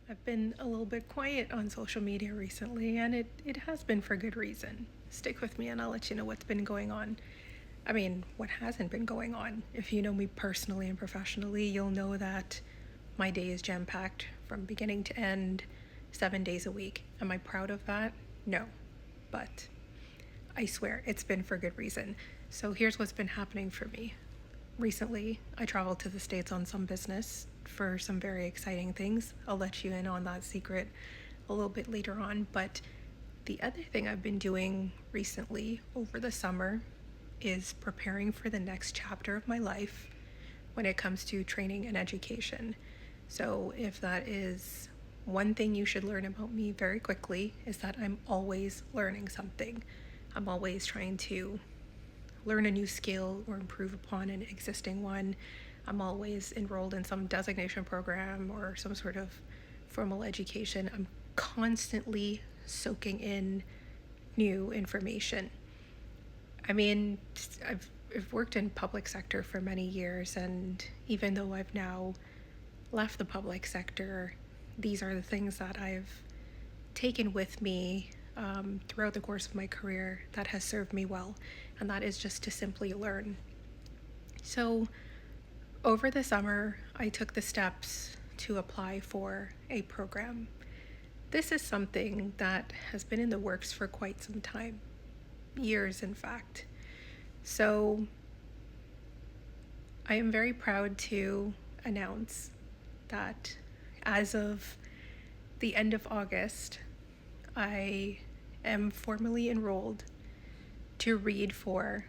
I've been a little bit quiet on social media recently, and it has been for good reason. Stick with me, and I'll let you know what's been going on. I mean, what hasn't been going on. If you know me personally and professionally, you'll know that my day is jam packed from beginning to end, 7 days a week. Am I proud of that? No. But I swear it's been for good reason. So here's what's been happening for me. Recently, I traveled to the States on some business for some very exciting things. I'll let you in on that secret a little bit later on. But the other thing I've been doing recently over the summer is preparing for the next chapter of my life when it comes to training and education. So, if that is one thing you should learn about me very quickly, is that I'm always learning something. I'm always trying to learn a new skill or improve upon an existing one. I'm always enrolled in some designation program or some sort of formal education. I'm constantly soaking in new information. I mean, I've worked in public sector for many years, and even though I've now left the public sector, these are the things that I've taken with me throughout the course of my career that has served me well, and that is just to simply learn. So, over the summer, I took the steps to apply for a program. This is something that has been in the works for quite some time, years, in fact. So, I am very proud to announce that as of the end of August, I am formally enrolled to read for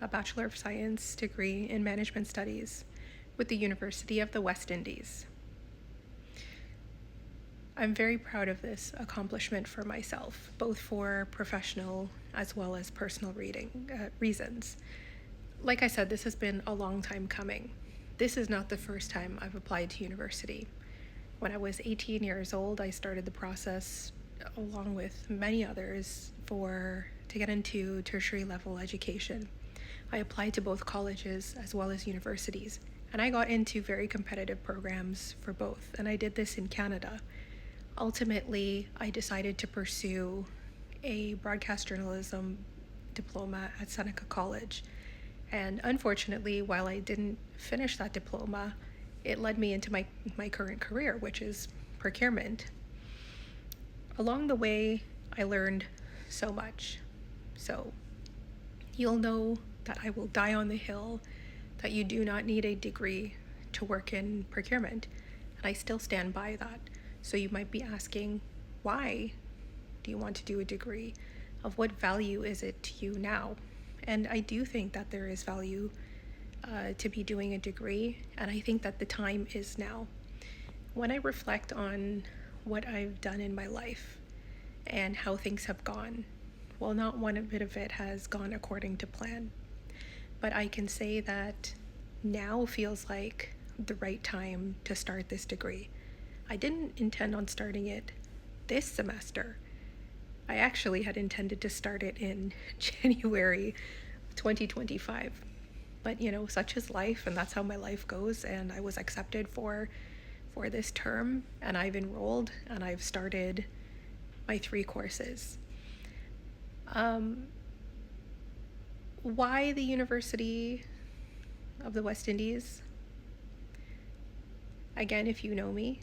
a Bachelor of Science degree in Management Studies with the University of the West Indies. I'm very proud of this accomplishment for myself, both for professional as well as personal reasons. Like I said, this has been a long time coming. This is not the first time I've applied to university. When I was 18 years old, I started the process along with many others to get into tertiary level education. I applied to both colleges as well as universities, and I got into very competitive programs for both, and I did this in Canada. Ultimately, I decided to pursue a broadcast journalism diploma at Seneca College. And unfortunately, while I didn't finish that diploma, it led me into my current career, which is procurement. Along the way, I learned so much. So you'll know that I will die on the hill that you do not need a degree to work in procurement. And I still stand by that. So you might be asking, why do you want to do a degree? Of what value is it to you now? And I do think that there is value to be doing a degree, and I think that the time is now. When I reflect on what I've done in my life and how things have gone, well, not one bit of it has gone according to plan, but I can say that now feels like the right time to start this degree. I didn't intend on starting it this semester. I actually had intended to start it in January 2025. But such is life, and that's how my life goes, and I was accepted for this term, and I've enrolled, and I've started my 3 courses. Why the University of the West Indies? Again, if you know me,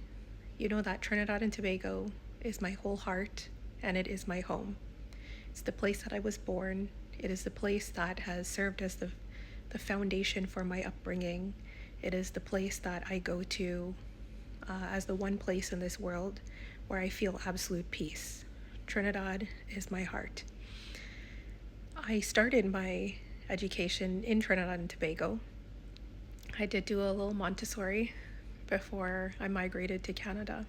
you know that Trinidad and Tobago is my whole heart, and it is my home. It's the place that I was born. It is the place that has served as the foundation for my upbringing. It is the place that I go to as the one place in this world where I feel absolute peace. Trinidad is my heart. I started my education in Trinidad and Tobago. I did do a little Montessori before I migrated to Canada.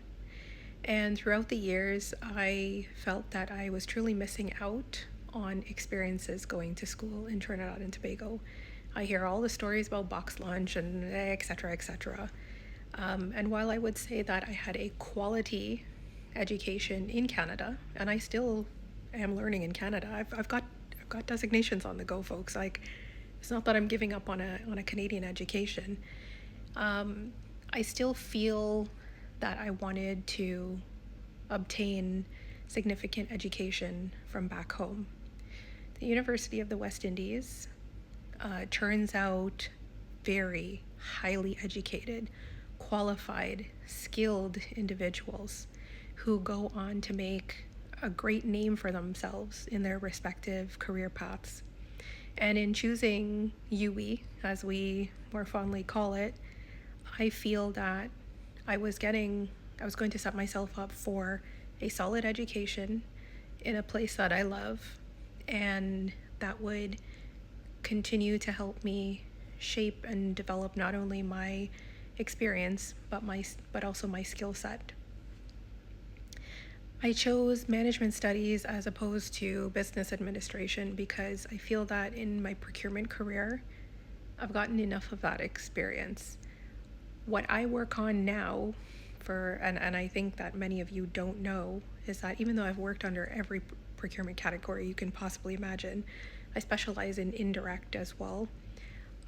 And throughout the years, I felt that I was truly missing out on experiences going to school in Trinidad and Tobago. I hear all the stories about box lunch and et cetera. And while I would say that I had a quality education in Canada, and I still am learning in Canada, I've got designations on the go, folks. Like, it's not that I'm giving up on a Canadian education. I still feel that I wanted to obtain significant education from back home. The University of the West Indies turns out very highly educated, qualified, skilled individuals who go on to make a great name for themselves in their respective career paths. And in choosing UWE, as we more fondly call it, I feel that I was going to set myself up for a solid education in a place that I love, and that would continue to help me shape and develop not only my experience but also my skill set. I chose management studies as opposed to business administration because I feel that in my procurement career, I've gotten enough of that experience. What I work on now, and I think that many of you don't know, is that even though I've worked under every procurement category you can possibly imagine, I specialize in indirect as well.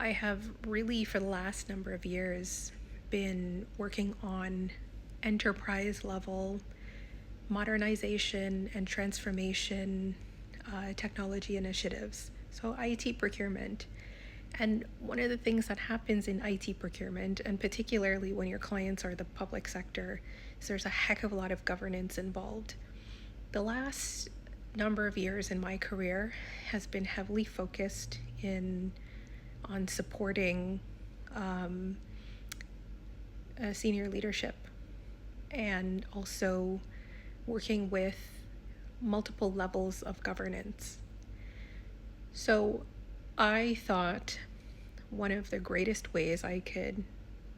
I have really, for the last number of years, been working on enterprise level modernization and transformation technology initiatives, so IT procurement. And one of the things that happens in IT procurement, and particularly when your clients are the public sector, is there's a heck of a lot of governance involved. The last number of years in my career has been heavily focused on supporting senior leadership, and also working with multiple levels of governance. So I thought one of the greatest ways I could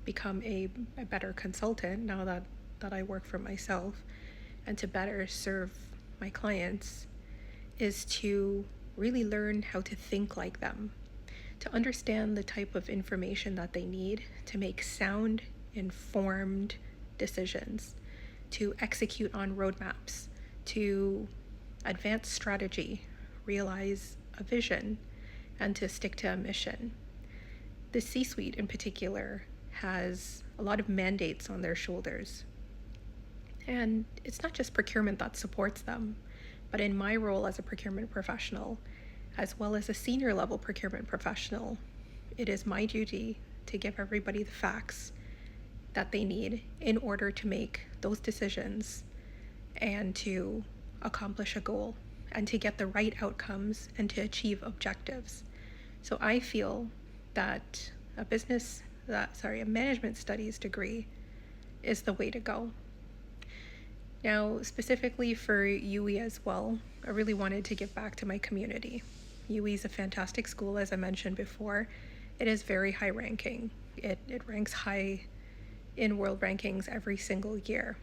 become a better consultant now that I work for myself and to better serve my clients is to really learn how to think like them, to understand the type of information that they need to make sound, informed decisions, to execute on roadmaps, to advance strategy, realize a vision, and to stick to a mission. The C-suite in particular has a lot of mandates on their shoulders. And it's not just procurement that supports them, but in my role as a procurement professional, as well as a senior level procurement professional, it is my duty to give everybody the facts that they need in order to make those decisions and to accomplish a goal and to get the right outcomes and to achieve objectives. So I feel that a management studies degree is the way to go. Now, specifically for UWE as well, I really wanted to give back to my community. UWE is a fantastic school, as I mentioned before. It is very high ranking. It ranks high in world rankings every single year.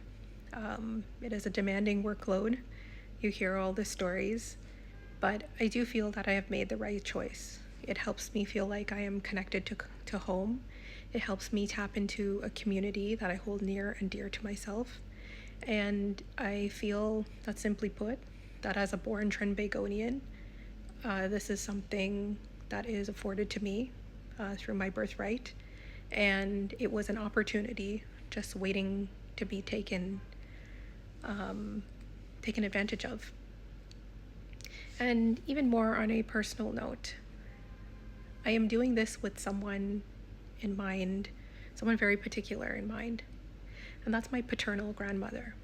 It is a demanding workload. You hear all the stories, but I do feel that I have made the right choice. It helps me feel like I am connected to home. It helps me tap into a community that I hold near and dear to myself. And I feel that, simply put, that as a born Trinbagonian, this is something that is afforded to me through my birthright. And it was an opportunity just waiting to be taken advantage of. And even more on a personal note, I am doing this with someone in mind, someone very particular in mind, and that's my paternal grandmother.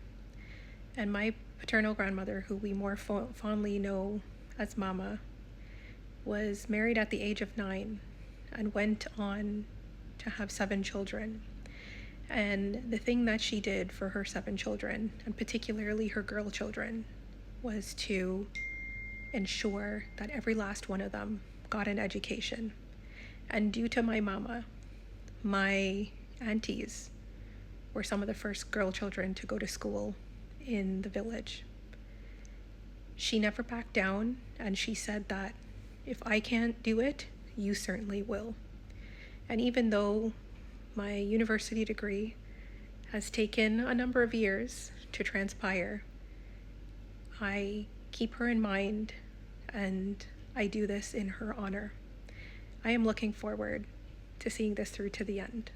And my paternal grandmother, who we more fondly know as Mama, was married at the age of 9 and went on to have 7 children. And the thing that she did for her 7 children, and particularly her girl children, was to ensure that every last one of them got an education. And due to my mama, my aunties were some of the first girl children to go to school in the village. She never backed down, and she said that if I can't do it, you certainly will. And even though my university degree has taken a number of years to transpire, I keep her in mind, and I do this in her honor. I am looking forward to seeing this through to the end.